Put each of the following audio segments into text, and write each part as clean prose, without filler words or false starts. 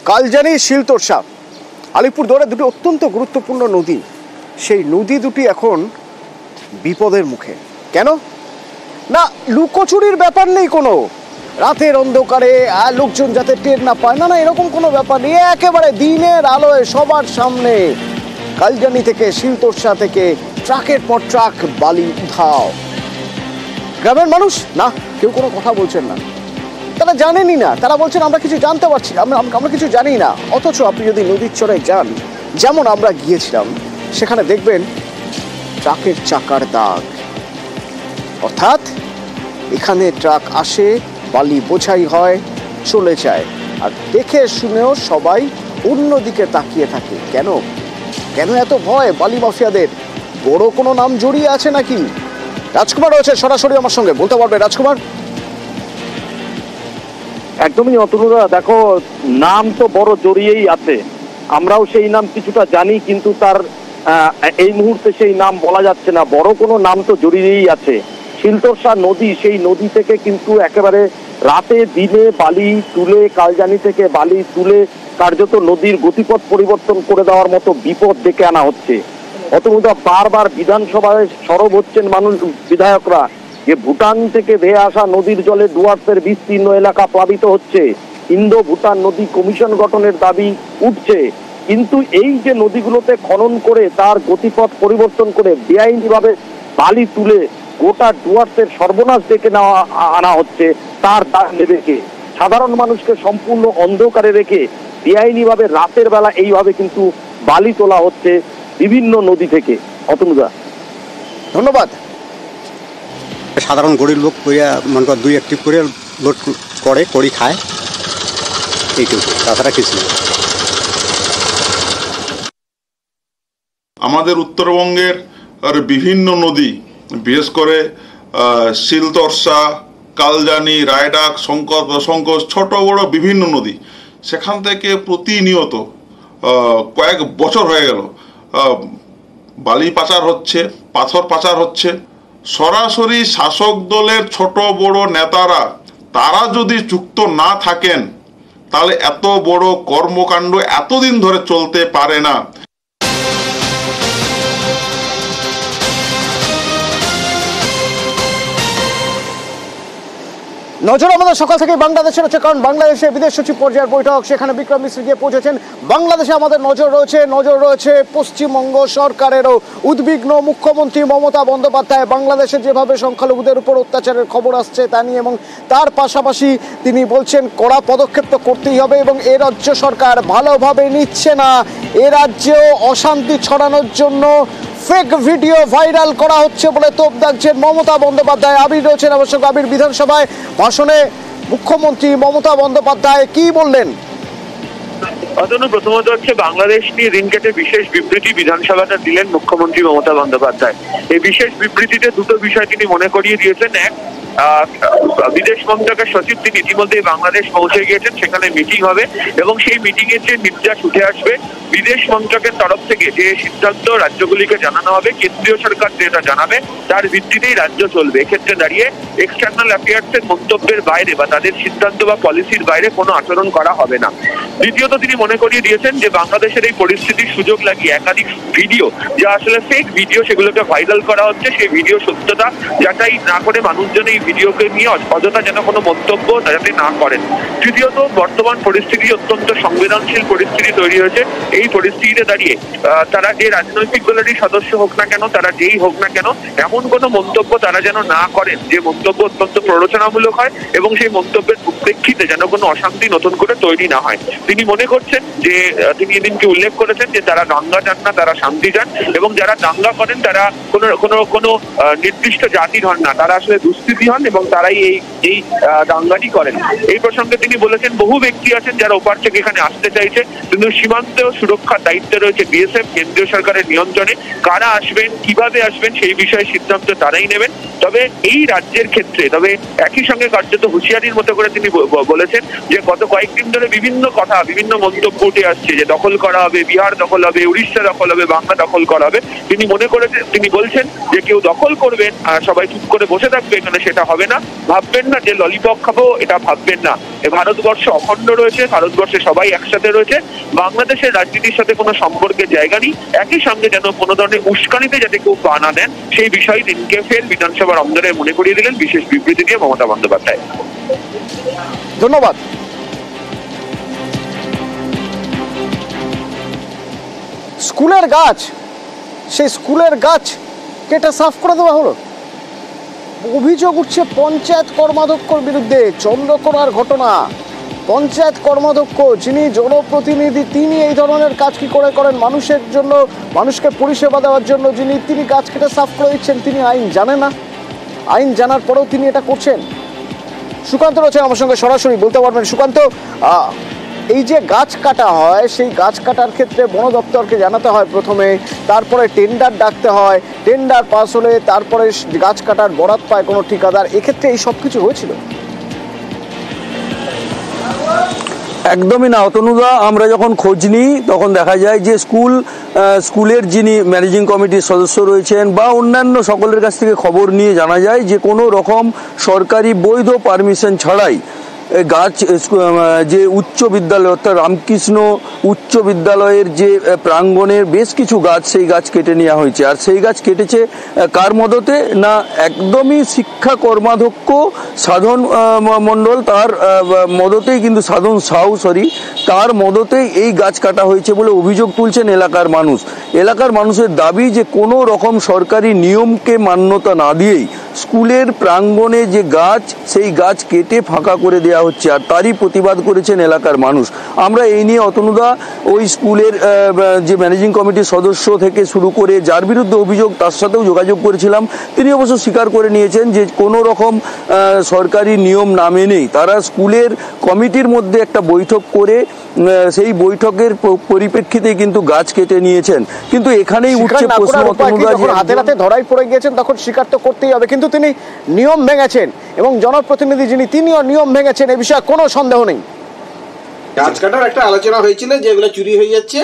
কালজানি, শিলতোরসা, আলিপুরদুয়ারে দুটি অত্যন্ত গুরুত্বপূর্ণ নদী। সেই নদী দুটি এখন বিপদের মুখে। কেন না, লুকোচুরির ব্যাপার নেই কোনো, রাতের অন্ধকারে লোকজন যাতে টের না পায়, না এরকম কোনো ব্যাপার নেই। একেবারে দিনের আলোয় সবার সামনে কালজানি থেকে, শিলতোরসা থেকে ট্রাকের পর ট্রাক বালি উঠাও। গ্রামের মানুষ না, কেউ কোনো কথা বলছেন না, তারা জানেনই না। তারা বলছেন আমরা কিছু জানতে পারছি, আমরা কিছু জানি না। অথচ আপনি যদি নদীর চড়ায় যান, যেমন আমরা গিয়েছিলাম, সেখানে দেখবেন ট্রাকের চাকার দাগ। অর্থাৎ এখানে ট্রাক আসে, বালি বোঝাই হয়, চলে যায়, আর দেখে শুনেও সবাই অন্যদিকে তাকিয়ে থাকে। কেন কেন এত ভয় বালি মাফিয়াদের? বড় কোনো নাম জড়িয়ে আছে নাকি? রাজকুমার রয়েছে সরাসরি আমার সঙ্গে, বলতে পারবে রাজকুমার? একদমই অতনুরা, দেখো নাম তো বড় জড়িয়েই আছে, আমরাও সেই নাম কিছুটা জানি, কিন্তু তার এই মুহূর্তে সেই নাম বলা যাচ্ছে না। বড় কোনো নাম তো জড়িয়েই আছে। শিলতোরসা নদী, সেই নদী থেকে কিন্তু একেবারে রাতে দিনে বালি তুলে, কালজানি থেকে বালি তুলে কার্যত নদীর গতিপথ পরিবর্তন করে দেওয়ার মতো বিপদ ডেকে আনা হচ্ছে। অতনুরা, বারবার বিধানসভায় সরব হচ্ছেন মানুষ, বিধায়করা, যে ভুটান থেকে ধেয়ে আসা নদীর জলে ডুয়ার্সের বিস্তীর্ণ এলাকা প্লাবিত হচ্ছে, ইন্দো ভুটান নদী কমিশন গঠনের দাবি উঠছে। কিন্তু এই যে নদীগুলোতে খনন করে তার গতিপথ পরিবর্তন করে বেআইনিভাবে বালি তুলে গোটা ডুয়ার্সের সর্বনাশ ডেকে আনা হচ্ছে, তার দাগ নেবে কে? সাধারণ মানুষকে সম্পূর্ণ অন্ধকারে রেখে বেআইনিভাবে রাতের বেলা এইভাবে কিন্তু বালি তোলা হচ্ছে বিভিন্ন নদী থেকে। অতনুদা, ধন্যবাদ। সাধারণ গরিব লোক করিয়া মনে কর 2-1 করে লোড করে করি খায়, এইটুকু, তাছাড়া কিছু না। আমাদের উত্তরবঙ্গের বিভিন্ন নদী, বিশেষ করে শিলতোরসা, কালজানি, রায়ডাক, সংকোচ, ছোট বড় বিভিন্ন নদী, সেখান থেকে প্রতিনিয়ত কয়েক বছর হয়ে গেল বালি পাচার হচ্ছে, পাথর পাচার হচ্ছে। সরাসরি শাসক দলের ছোট বড় নেতারা, তারা যদি যুক্ত না থাকেন, তাহলে এত বড় কর্মকাণ্ড এতদিন ধরে চলতে পারে না। নজর আমাদের সকাল থেকে বাংলাদেশের হচ্ছে, কারণ বাংলাদেশে বিদেশ সচিব পর্যায়ের বৈঠক, সেখানে বিক্রম মিশ্র গিয়ে পৌঁছেছেন। বাংলাদেশে আমাদের নজর রয়েছে পশ্চিমবঙ্গ সরকারেরও। উদ্বিগ্ন মুখ্যমন্ত্রী মমতা বন্দ্যোপাধ্যায় বাংলাদেশে যেভাবে সংখ্যালঘুদের উপর অত্যাচারের খবর আসছে তা নিয়ে, এবং তার পাশাপাশি তিনি বলছেন কড়া পদক্ষেপ তো করতেই হবে, এবং এ রাজ্য সরকার ভালোভাবে নিচ্ছে না। এ রাজ্যেও অশান্তি ছড়ানোর জন্য ফেক ভিডিও ভাইরাল করা হচ্ছে বলে তোপ দাগছেন মমতা বন্দ্যোপাধ্যায়। আবির রয়েছেন আমার সঙ্গে। আবির, বিধানসভায় ভাষণে মুখ্যমন্ত্রী মমতা বন্দ্যোপাধ্যায় কি বললেন? প্রথমত হচ্ছে বাংলাদেশ নিয়ে দিনকেটে বিশেষ বিবৃতি বিধানসভাটা দিলেন মুখ্যমন্ত্রী মমতা বন্দ্যোপাধ্যায়। এই বিশেষ বিবৃতিতে দুটো বিষয় তিনি মনে করিয়ে দিয়েছেন। এক, বিদেশ মন্ত্রকের সচিব তিনি ইতিমধ্যে বাংলাদেশ পৌঁছে গিয়েছেন, সেখানে মিটিং হবে এবং সেই মিটিং এর যে নির্দেশ উঠে আসবে, বিদেশ মন্ত্রকের তরফ থেকে যে সিদ্ধান্ত রাজ্যগুলিকে জানানো হবে, কেন্দ্রীয় সরকার যেটা জানাবে তার ভিত্তিতেই রাজ্য চলবে। এক্ষেত্রে দাঁড়িয়ে এক্সটার্নাল অ্যাফেয়ার্সের মন্তব্যের বাইরে বা তাদের সিদ্ধান্ত বা পলিসির বাইরে কোনো আচরণ করা হবে না। দ্বিতীয়ত, তিনি মনে করিয়ে দিয়েছেন যে বাংলাদেশের এই পরিস্থিতির সুযোগ লাগিয়ে একাধিক ভিডিও, যা আসলে ফেক ভিডিও, সেগুলোকে ভাইরাল করা হচ্ছে। সেই ভিডিও সত্যতা যাচাই না করে মানুষজন এই ভিডিওকে নিয়ে অযথা যেন কোনো মন্তব্য যাতে না করেন। তৃতীয়ত, বর্তমান পরিস্থিতি অত্যন্ত সংবেদনশীল পরিস্থিতি তৈরি হয়েছে। এই পরিস্থিতিতে দাঁড়িয়ে তারা যে রাজনৈতিক দলেরই সদস্য হোক না কেন, তারা যেই হোক না কেন, এমন কোনো মন্তব্য তারা যেন না করেন যে মন্তব্য অত্যন্ত প্ররোচনামূলক হয়, এবং সেই মন্তব্যের প্রেক্ষিতে যেন কোনো অশান্তি নতুন করে তৈরি না হয়। তিনি মনে করছেন যে, তিনি এদিনকে উল্লেখ করেছেন যে তারা দাঙ্গা চান না, তারা শান্তি চান, এবং যারা দাঙ্গা করেন তারা কোনো নির্দিষ্ট জাতির হন না, তারা আসলে দুষ্কৃতী হন এবং তারাই এই দাঙ্গাটি করেন। এই প্রসঙ্গে তিনি বলেছেন, বহু ব্যক্তি আছেন যারা ওপার থেকে এখানে আসতে চাইছে, কিন্তু সীমান্তেও সুরক্ষার দায়িত্বে রয়েছে বিএসএফ, কেন্দ্রীয় সরকারের নিয়ন্ত্রণে। কারা আসবেন, কিভাবে আসবেন, সেই বিষয়ে সিদ্ধান্ত তারাই নেবেন। তবে এই রাজ্যের ক্ষেত্রে তবে একই সঙ্গে কার্যত হুঁশিয়ারির মতো করে তিনি বলেছেন যে গত কয়েকদিন ধরে বিভিন্ন কথা, বিভিন্ন মন্তব্য উঠে আসছে যে দখল করা হবে, বিহার দখল হবে, উড়িষ্যা দখল হবে, বাংলা দখল করা হবে। তিনি বলছেন যে কেউ দখল করবেন আর সবাই চুপ করে বসে থাকবে এখানে, সেটা হবে না। ভাববেন না যে ললিপপ খাবো, এটা ভাববেন না। ভারতবর্ষ অখণ্ড রয়েছে, ভারতবর্ষে সবাই একসাথে রয়েছে, বাংলাদেশের রাজনীতির সাথে কোনো সম্পর্কের জায়গা নেই। একই সঙ্গে যেন কোনো ধরনের উস্কানিতে যাতে কেউ পা না দেন সেই বিষয় দিনকে ফের বিধানসভার অন্দরে মনে করিয়ে দিলেন বিশেষ বিবৃতি দিয়ে মমতা বন্দ্যোপাধ্যায়। ধন্যবাদ। স্কুলের গাছ, সেই স্কুলের গাছ কেটে সাফ করে দেওয়া হলো। অভিযোগ উঠছে পঞ্চায়েত কর্মাধ্যক্ষর বিরুদ্ধে। চন্দ্রকোনার ঘটনা, পঞ্চায়েত কর্মাধ্যক্ষ যিনি জনপ্রতিনিধি, তিনি এই ধরনের কাজ কি করে করেন? মানুষের জন্য, মানুষকে পরিষেবা দেওয়ার জন্য তিনি গাছ কেটে সাফ করে দিচ্ছেন। তিনি আইন জানেন না, আইন জানার পরেও তিনি এটা করছেন। সুকান্ত রয়েছেন আমার সঙ্গে, সরাসরি বলতে পারবেন। সুকান্ত, এই যে গাছ কাটা হয়, সেই গাছ কাটার ক্ষেত্রে বন দপ্তরকে জানাতে হয় প্রথমে, তারপরে টেন্ডার ডাকতে হয়, টেন্ডার পাস হলে তারপরে গাছ কাটার বরাত পায় কোনো ঠিকাদার। এক্ষেত্রে এই সব কিছু হয়েছিল? একদমই না অতনুদা। আমরা যখন খোঁজ নিই তখন দেখা যায় যে স্কুলের যিনি ম্যানেজিং কমিটির সদস্য রয়েছেন বা অন্যান্য সকলের কাছ থেকে খবর নিয়ে জানা যায় যে কোনো রকম সরকারি বৈধ পারমিশন ছাড়াই গাছ, যে উচ্চ বিদ্যালয় অর্থাৎ রামকৃষ্ণ উচ্চ বিদ্যালয়ের যে প্রাঙ্গণের বেশ কিছু গাছ, সেই গাছ কেটে নেওয়া হয়েছে। আর সেই গাছ কেটেছে কার মদতে? না, একদমই শিক্ষা কর্মাধ্যক্ষ সাধন মণ্ডল, তার মদতেই কিন্তু সাধন সাউ তার মদতেই এই গাছ কাটা হয়েছে বলে অভিযোগ তুলছেন এলাকার মানুষ। এলাকার মানুষের দাবি যে কোনো রকম সরকারি নিয়মকে মান্যতা না দিয়েই স্কুলের প্রাঙ্গণে যে গাছ, সেই গাছ কেটে ফাঁকা করে দেওয়া হচ্ছে, আর তারই প্রতিবাদ করেছেন এলাকার মানুষ। আমরা এই নিয়ে অতনুদা ওই স্কুলের যে ম্যানেজিং কমিটির সদস্য থেকে শুরু করে যার বিরুদ্ধে অভিযোগ তার সাথেও যোগাযোগ করেছিলাম। তিনি অবশ্য স্বীকার করে নিয়েছেন যে কোনো রকম সরকারি নিয়ম না মেনেই তারা স্কুলের কমিটির মধ্যে একটা বৈঠক করে সেই বৈঠকের পরিপ্রেক্ষিতে কিন্তু গাছ কেটে নিয়েছেন। কিন্তু এখানেই উঠছে প্রশ্ন, হাতে হাতে ধরাই পড়ে গিয়েছেন তখন স্বীকার তো করতেই হবে, কিন্তু তিনি নিয়ম ভেঙেছেন এবং জনপ্রতিনিধি যিনি তিনিও নিয়ম ভেঙেছেন, এই বিষয়ে কোনো সন্দেহ নেই। গাছ কাটার একটা আলোচনা হয়েছিল যে এগুলো চুরি হয়ে যাচ্ছে,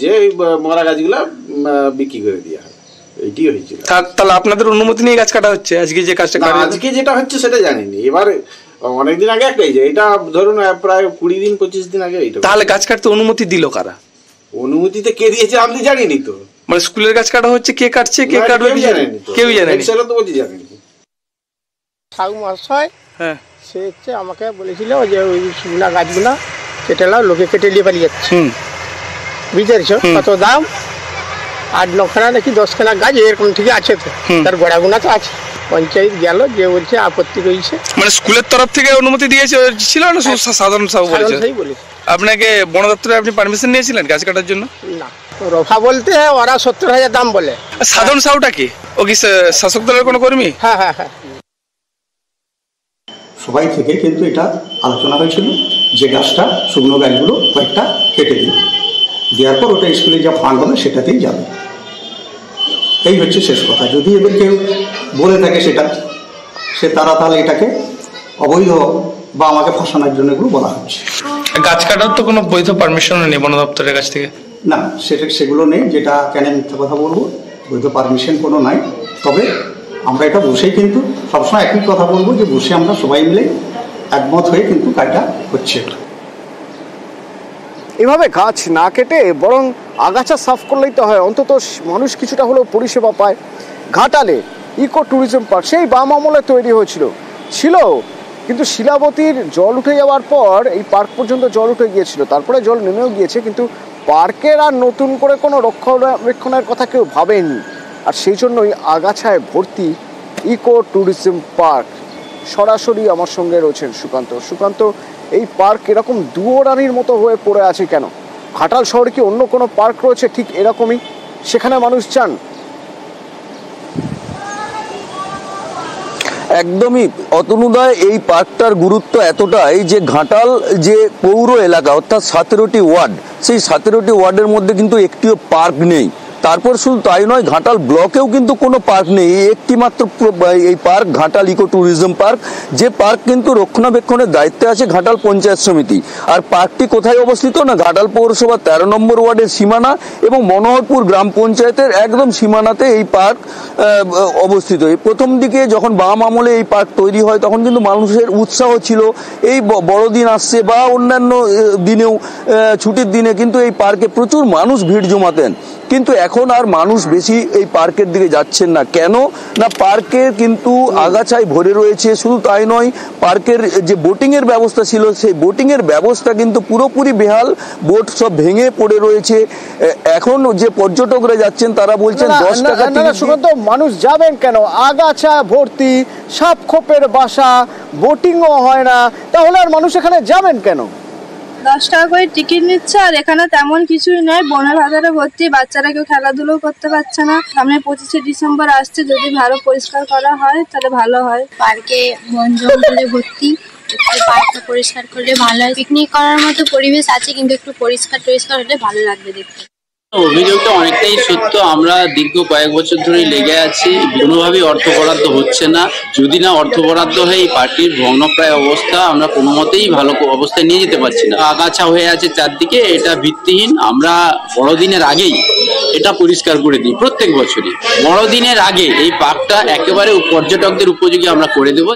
যে ওই মরা গাছগুলো বিক্রি করে দেওয়া হয়, এইটি হয়েছিল। তাহলে আপনাদের অনুমতি নিয়ে গাছ কাটা হচ্ছে আজকে? যে কাজটা আজকে যেটা হচ্ছে সেটা জানিনি, এবার অনেকদিন আগে একটাই, যে এটা ধরুন প্রায় 20 দিন 25 দিন আগে। তাহলে গাছ কাটতে অনুমতি দিল কারা? অনুমতিতে কে দিয়েছে আমি জানিনি তো। মানে স্কুলের গাছ কাটা হচ্ছে, কে কাটছে, কে কাটবে কেউ জানেনি। সেটা তো বলছি জানিনি। সাউ মহাশয় সে হচ্ছে আমাকে বলেছিল যে ওই শুকনা গাছগুলা কেটে নাও, লোকে কেটে নিয়ে পালিয়ে যাচ্ছে, বুঝতে পারছো? কত দাম? 8-9খানা নাকি 10খানা গাছ এরকম ঠিক আছে, তো তার গোড়াগুনা তো আছে। পঞ্চায়েত গেল, যে বলছে আপত্তি রয়েছে। মানে স্কুলের তরফ থেকে অনুমতি দিয়েছে ছিল না? সাধারণ সাউ বলেছে আপনাকে? বন দপ্তরে আপনি পারমিশন নিয়েছিলেন গাছ কাটার জন্য? না, রফা বলতে ওরা 70,000 দাম বলে। সাধারণ সাউটা কি? ও কি শাসক দলের কোনো কর্মী? হ্যাঁ হ্যাঁ হ্যাঁ। সবাই থেকে কিন্তু এটা আলোচনা হয়েছিল যে গাছটা, শুকনো গাছগুলো কয়েকটা কেটে দিই, দেওয়ার পর ওটা স্কুলে যা ফান্ড হবে সেটাতেই যাবে। এই হচ্ছে শেষ কথা। যদি এদের কেউ বলে থাকে সেটা, তারা তাহলে এটাকে অবৈধ বা আমাকে ফাঁসানোর জন্য এগুলো বলা হচ্ছে। গাছ কাটার তো কোনো বৈধ পারমিশন নেই বন দপ্তরের কাছ থেকে? না, সেগুলো নেই। যেটা কেন মিথ্যা কথা বলবো, বৈধ পারমিশন কোনো নাই। তবে আমরা এটা বসেই কিন্তু সবসময় একই কথা বলবো যে বসে আমরা সবাই মিলে একমত হয়ে কিন্তু কাজটা হচ্ছে। এভাবে গাছ না কেটে বরং আগাছা সাফ করলেই তো হয়, অন্তত মানুষ কিছুটা হলেও পরিষেবা পায়। ঘাটালে ইকো ট্যুরিজম পার্ক সেই বাম আমলে তৈরি হয়েছিল, কিন্তু শিলাবতীর জল উঠে যাওয়ার পর এই পার্ক পর্যন্ত জল উঠে গিয়েছিল, তারপরে জল নেমেও গিয়েছে, কিন্তু পার্কের আর নতুন করে কোনো রক্ষণাবেক্ষণের কথা কেউ ভাবেনি। আর সেই জন্যই আগাছায় ভর্তি ইকো ট্যুরিজম পার্ক। সরাসরি আমার সঙ্গে রয়েছেন সুকান্ত, এই পার্ক এরকম দুয়োরানির মতো হয়ে পড়ে আছে কেন? ঘাটাল শহরে কি অন্য কোনো পার্ক রয়েছে ঠিক এরকমই, সেখানে মানুষ চান? একদমই অতনুদয়, এই পার্কটার গুরুত্ব এতটাই যে ঘাটাল যে পৌর এলাকা অর্থাৎ 17টি ওয়ার্ড, সেই 17টি ওয়ার্ডের মধ্যে কিন্তু একটিও পার্ক নেই। তারপর শুধু তাই নয়, ঘাটাল ব্লকেও কিন্তু কোনো পার্ক নেই, একটি মাত্র এই park Ghatal eco tourism park, যে পার্ক কিন্তু রক্ষণাবেক্ষণের দায়িত্বে আছে ঘাটাল পঞ্চায়েত সমিতি। আর পার্কটি কোথায় অবস্থিত না, ঘাটাল পৌরসভা 13 নম্বর ওয়ার্ডের সীমানা এবং মনোহরপুর গ্রাম পঞ্চায়েতের একদম সীমানাতে এই পার্ক অবস্থিত। এই প্রথম দিকে যখন বাম আমলে এই পার্ক তৈরি হয় তখন কিন্তু মানুষের উৎসাহ ছিল, এই বড়দিন আসছে বা অন্যান্য দিনেও ছুটির দিনে কিন্তু এই পার্কে প্রচুর মানুষ ভিড় জমাতেন। কিন্তু এখন আর মানুষ বেশি এই পার্কের দিকে যাচ্ছেন না। কেন না, পার্কের কিন্তু আগাছায় ভরে রয়েছে। শুধু তাই নয়, পার্কের যে বোটিংয়ের ব্যবস্থা ছিল সেই বোটিংয়ের ব্যবস্থা কিন্তু পুরোপুরি বেহাল, বোট সব ভেঙে পড়ে রয়েছে। এখন যে পর্যটকরা যাচ্ছেন তারা বলছেন 10 টাকা টিকিট। সুকান্ত, মানুষ যাবেন কেন? আগাছা ভর্তি, সাপ খোপের বাসা, বোটিংও হয় না, তাহলে আর মানুষ এখানে যাবেন কেন? 10 টাকা করে টিকিট নিচ্ছে, আর এখানে তেমন কিছুই নয়, বনের বাজারে ভর্তি, বাচ্চারা কেউ খেলাধুলো করতে পারছে না। সামনে 25শে ডিসেম্বর আসছে, যদি ভালো পরিষ্কার করা হয় তাহলে ভালো হয়। পার্কে বন জঙ্গলে ভর্তি, একটু পার্কটা পরিষ্কার করলে ভালো হয়। পিকনিক করার মতো পরিবেশ আছে, কিন্তু একটু পরিষ্কার হলে ভালো লাগবে দেখতে। অভিযোগটা অনেকটাই সত্য। আমরা দীর্ঘ কয়েক বছর ধরে লেগে আছি, কোনোভাবেই অর্থ বরাদ্দ হচ্ছে না। যদি না অর্থ বরাদ্দ হয় এই পার্টির ভগ্নপ্রায় অবস্থা আমরা কোনো মতেই ভালো অবস্থায় নিয়ে যেতে পারছি না। আগাছা হয়ে আছে চারদিকে, এটা ভিত্তিহীন। আমরা বড়দিনের আগেই এটা পরিষ্কার করে দিই প্রত্যেক বছরই। বড়দিনের আগে এই পার্কটা একেবারে পর্যটকদের উপযোগী আমরা করে দেবো।